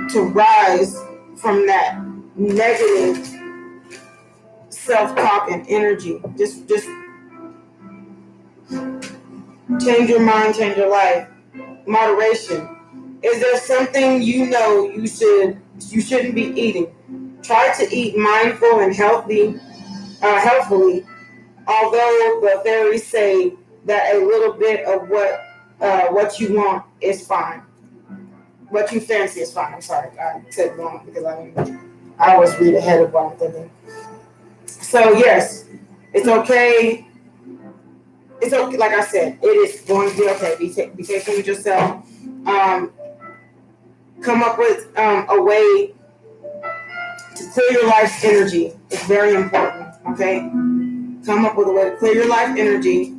to rise from that negative self-talk and energy. Just change your mind, change your life. Moderation. Is there something you know you shouldn't be eating? Try to eat mindful and healthfully. Although the fairies say that a little bit of what you want is fine. What you fancy is fine. I'm sorry, I said wrong because I always read ahead of what I'm thinking. So yes, it's okay. It's okay. Like I said, it is going to be okay. Be patient with yourself. Come up with a way to clear your life's energy. It's very important. Okay. Come up with a way to clear your life energy.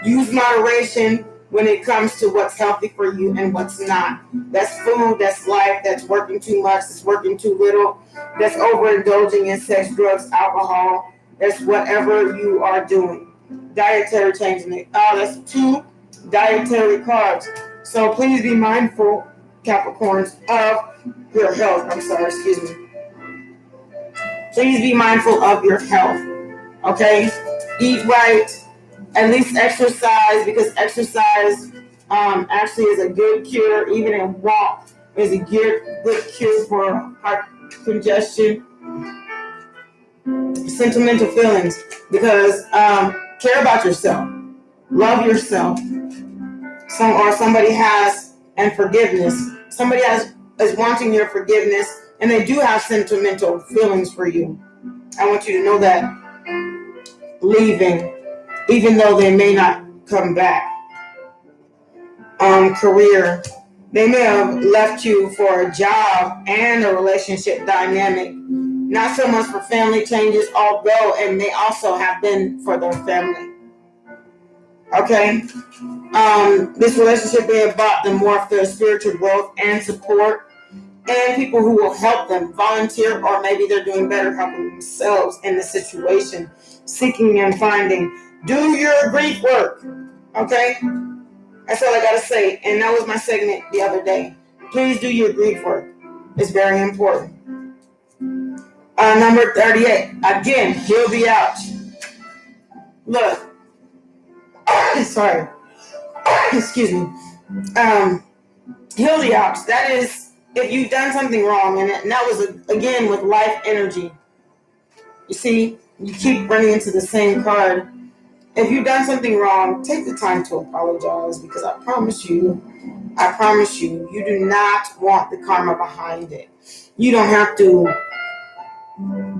Use moderation when it comes to what's healthy for you and what's not. That's food, that's life, that's working too much, that's working too little, that's overindulging in sex, drugs, alcohol, that's whatever you are doing. Dietary changing. That's 2 dietary cards. So please be mindful, Capricorns, of your health. I'm sorry, excuse me. Please be mindful of your health. Okay? Eat right. At least exercise, because exercise actually is a good cure. Even a walk is a good cure for heart congestion. Sentimental feelings, because care about yourself, love yourself. Somebody has, and forgiveness. Somebody is wanting your forgiveness, and they do have sentimental feelings for you. I want you to know that. Leaving, even though they may not come back. Career, they may have left you for a job and a relationship dynamic. Not so much for family changes, although it may also have been for their family. Okay? This relationship may have brought them more of their spiritual growth and support, and people who will help them volunteer, or maybe they're doing better helping themselves in the situation, seeking and finding. Do your grief work. Okay? That's all I gotta say. And that was my segment the other day. Please do your grief work. It's very important. Number 38. Again, heal the ouch. Look. Sorry. Excuse me. Heal the ouch. That is, if you've done something wrong, and that was, again, with life energy. You see, you keep running into the same card. If you've done something wrong, take the time to apologize, because I promise you, you do not want the karma behind it. You don't have to.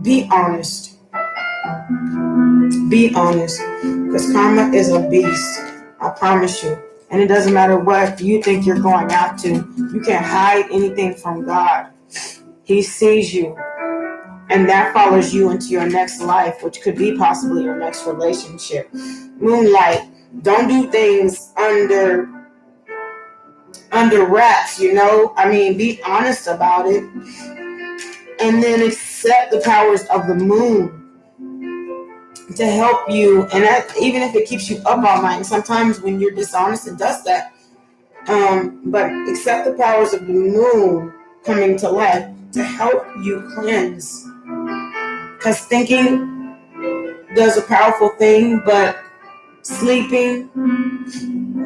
Be honest. Be honest. Because karma is a beast. I promise you. And it doesn't matter what you think you're going out to. You can't hide anything from God. He sees you. And that follows you into your next life, which could be possibly your next relationship. Moonlight. Don't do things under wraps, you know? I mean, be honest about it. And then accept the powers of the moon to help you. And that, even if it keeps you up all night, sometimes when you're dishonest, it does that. But accept the powers of the moon coming to life to help you cleanse. Because thinking does a powerful thing, but sleeping,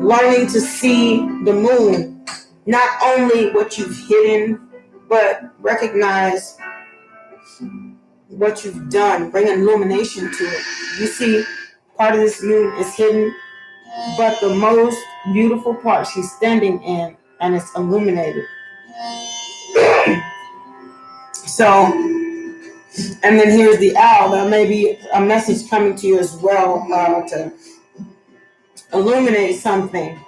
learning to see the moon, not only what you've hidden, but recognize what you've done, bring illumination to it. You see, part of this moon is hidden, but the most beautiful part she's standing in, and it's illuminated. So, and then here's the owl. There may be a message coming to you as well, to illuminate something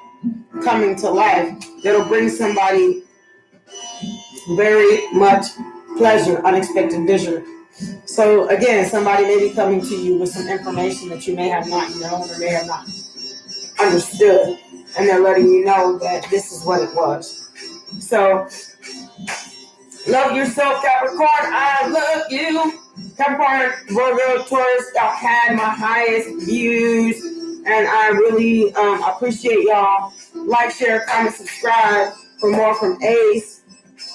coming to life that'll bring somebody very much pleasure, unexpected vision. So again, somebody may be coming to you with some information that you may have not known or may have not understood, and they're letting you know that this is what it was. So love yourself, Capricorn. I love you. Capricorn, Virgo, Taurus, y'all had my highest views, and I really appreciate y'all. Like, share, comment, subscribe for more from Ace.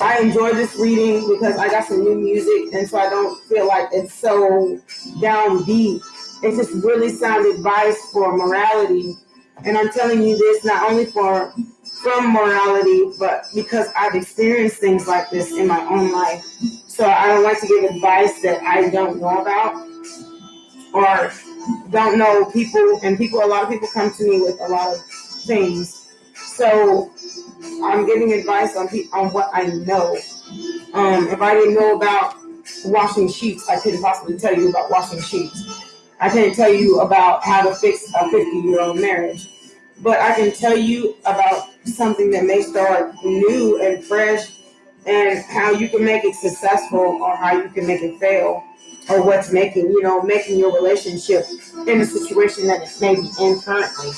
I enjoy this reading because I got some new music, and so I don't feel like it's so down deep. It's just really sound advice for morality, and I'm telling you this not only from morality, but because I've experienced things like this in my own life. So I don't like to give advice that I don't know about or don't know people. And a lot of people come to me with a lot of things. So I'm giving advice on what I know. If I didn't know about washing sheets, I couldn't possibly tell you about washing sheets. I can't tell you about how to fix a 50-year-old marriage. But I can tell you about something that may start new and fresh and how you can make it successful or how you can make it fail or what's making your relationship in a situation that it may be in currently.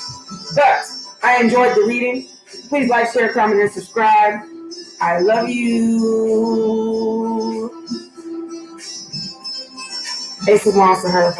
But I enjoyed the reading. Please like, share, comment, and subscribe. I love you. Ace of Wands for her.